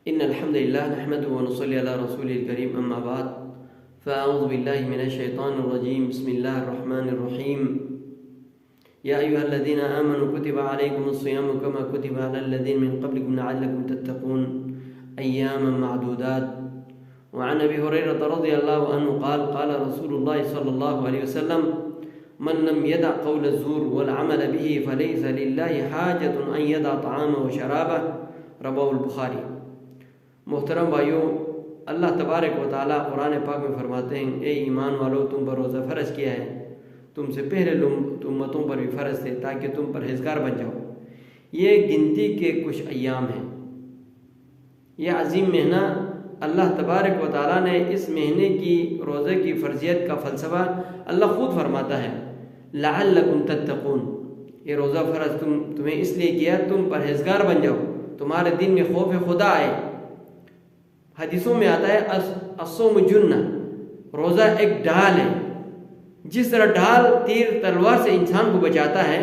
إن الحمد لله نحمده ونصلي على رسوله الكريم أما بعد فأعوذ بالله من الشيطان الرجيم بسم الله الرحمن الرحيم يا أيها الذين آمنوا كتب عليكم الصيام كما كتب على الذين من قبلكم لعلكم تتقون أياما معدودات. وعن أبي هريرة رضي الله عنه قال قال رسول الله صلى الله عليه وسلم من لم يدع قول الزور والعمل به فليس لله حاجة أن يدع طعامه وشرابه رواه البخاری. محترم بھائیو، اللہ تبارک و تعالیٰ قرآن پاک میں فرماتے ہیں اے ایمان والو، تم پر روزہ فرض کیا ہے، تم سے پہلے امتوں پر بھی فرض تھے تاکہ تم پرہیزگار بن جاؤ. یہ گنتی کے کچھ ایام ہیں. یہ عظیم مہینہ اللہ تبارک و تعالیٰ نے اس مہینے کی روزے کی فرضیت کا فلسفہ اللہ خود فرماتا ہے لعلکم تتقون. یہ روزہ فرض تمہیں اس لیے کیا تم پرہیزگار بن جاؤ، تمہارے دل میں خوف خدا آئے. حدیثوں میں آتا ہے الصوم جنہ، روزہ ایک ڈھال ہے. جس طرح ڈھال تیر تلوار سے انسان کو بچاتا ہے،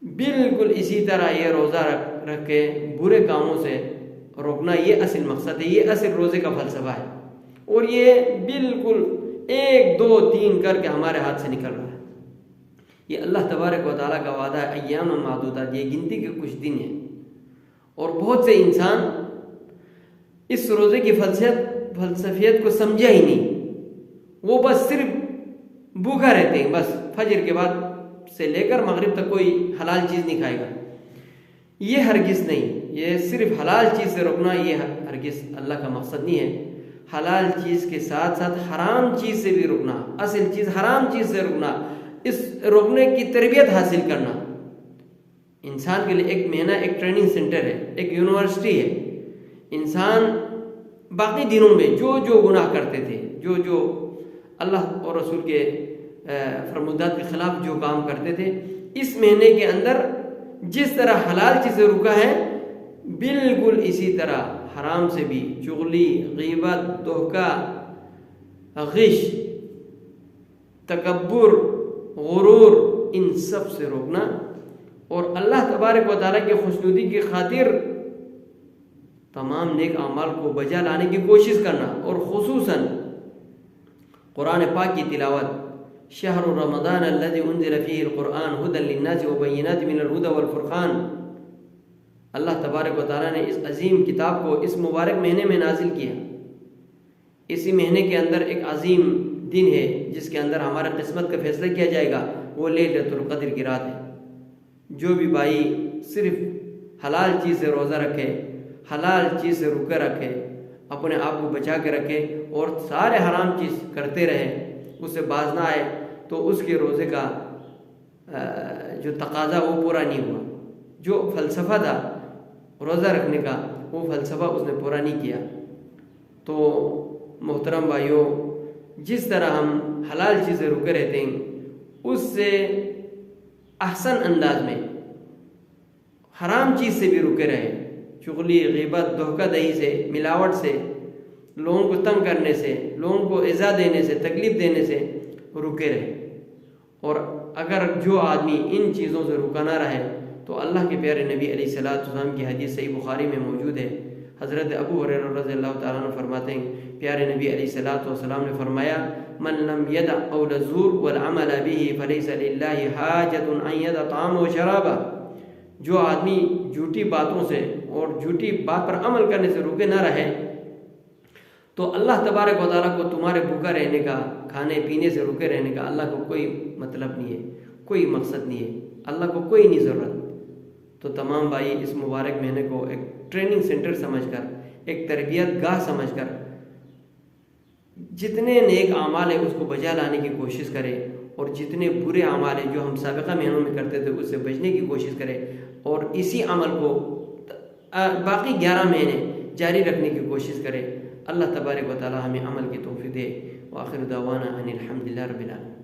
بالکل اسی طرح یہ روزہ رکھ کے برے کاموں سے روکنا یہ اصل مقصد ہے، یہ اصل روزے کا فلسفہ ہے. اور یہ بالکل 1 2 3 کر کے ہمارے ہاتھ سے نکل رہا ہے. یہ اللہ تبارک و تعالیٰ کا وعدہ ہے ایام معدودات، یہ گنتی کے کچھ دن ہیں. اور بہت سے انسان اس روزے کی فلسفیت کو سمجھا ہی نہیں. وہ بس صرف بھوکا رہتے ہیں، بس فجر کے بعد سے لے کر مغرب تک کوئی حلال چیز نہیں کھائے گا. یہ ہرگز نہیں. یہ صرف حلال چیز سے روکنا یہ ہرگز اللہ کا مقصد نہیں ہے. حلال چیز کے ساتھ ساتھ حرام چیز سے بھی روکنا، اصل چیز حرام چیز سے روکنا، اس روکنے کی تربیت حاصل کرنا. انسان کے لیے ایک مہینہ ایک ٹریننگ سینٹر ہے، ایک یونیورسٹی ہے. انسان باقی دنوں میں جو گناہ کرتے تھے، جو اللہ اور رسول کے فرمودات کے خلاف جو کام کرتے تھے، اس مہینے کے اندر جس طرح حلال چیزیں روکا ہے بالکل اسی طرح حرام سے بھی، چغلی، غیبت، دھوکہ، غش، تکبر، غرور، ان سب سے روکنا. اور اللہ تبارک و تعالیٰ کی خوشنودی کی خاطر تمام نیک اعمال کو بجا لانے کی کوشش کرنا. اور خصوصاً قرآن پاک کی تلاوت. شہر رمضان الذی انزل فیہ القرآن ھدی للناس وبینات من الھدی والفرقان. اللہ تبارک و تعالیٰ نے اس عظیم کتاب کو اس مبارک مہینے میں نازل کیا. اسی مہینے کے اندر ایک عظیم دن ہے جس کے اندر ہمارا قسمت کا فیصلہ کیا جائے گا، وہ لیلۃ القدر کی رات ہے. جو بھی بھائی صرف حلال چیز سے روزہ رکھے، حلال چیز سے روکے رکھے، اپنے آپ کو بچا کے رکھے اور سارے حرام چیز کرتے رہے، اس سے باز نہ آئے، تو اس کے روزے کا جو تقاضا وہ پورا نہیں ہوا. جو فلسفہ تھا روزہ رکھنے کا، وہ فلسفہ اس نے پورا نہیں کیا. تو محترم بھائیوں، جس طرح ہم حلال چیزیں روکے رہتے ہیں، اس سے احسن انداز میں حرام چیز سے بھی روکے رہے. چغلی، غیبت، دھوکہ دہی سے، ملاوٹ سے، لوگوں کو تنگ کرنے سے، لوگوں کو ایذا دینے سے، تکلیف دینے سے رکے رہے. اور اگر جو آدمی ان چیزوں سے رکا نہ رہے تو اللہ کے پیارے نبی علیہ الصلوۃ والسلام کی حدیث صحیح بخاری میں موجود ہے. حضرت ابو ہریرہ رضی اللہ تعالیٰ عنہ فرماتے ہیں پیارے نبی علیہ الصلوۃ والسلام نے فرمایا من لم يدع قول الزور والعمل به فليس لله حاجة ان يدع طعامه وشرابه. جو آدمی جھوٹی باتوں سے اور جھوٹی بات پر عمل کرنے سے روکے نہ رہے تو اللہ تبارک و تعالیٰ کو تمہارے بھوکا رہنے کا، کھانے پینے سے روکے رہنے کا اللہ کو کوئی مطلب نہیں ہے، کوئی مقصد نہیں ہے، اللہ کو کوئی نہیں ضرورت. تو تمام بھائی اس مبارک مہینے کو ایک ٹریننگ سینٹر سمجھ کر، ایک تربیت گاہ سمجھ کر جتنے نیک اعمال ہیں اس کو بجا لانے کی کوشش کرے، اور جتنے برے اعمال ہیں جو ہم سابقہ مہینوں میں کرتے تھے اس سے بچنے کی کوشش کرے، اور اسی عمل کو باقی 11 مہینے جاری رکھنے کی کوشش کرے. اللہ تبارک و تعالی ہمیں عمل کی توفیق دے. وآخر دعوانا ان الحمد للہ رب العالمین.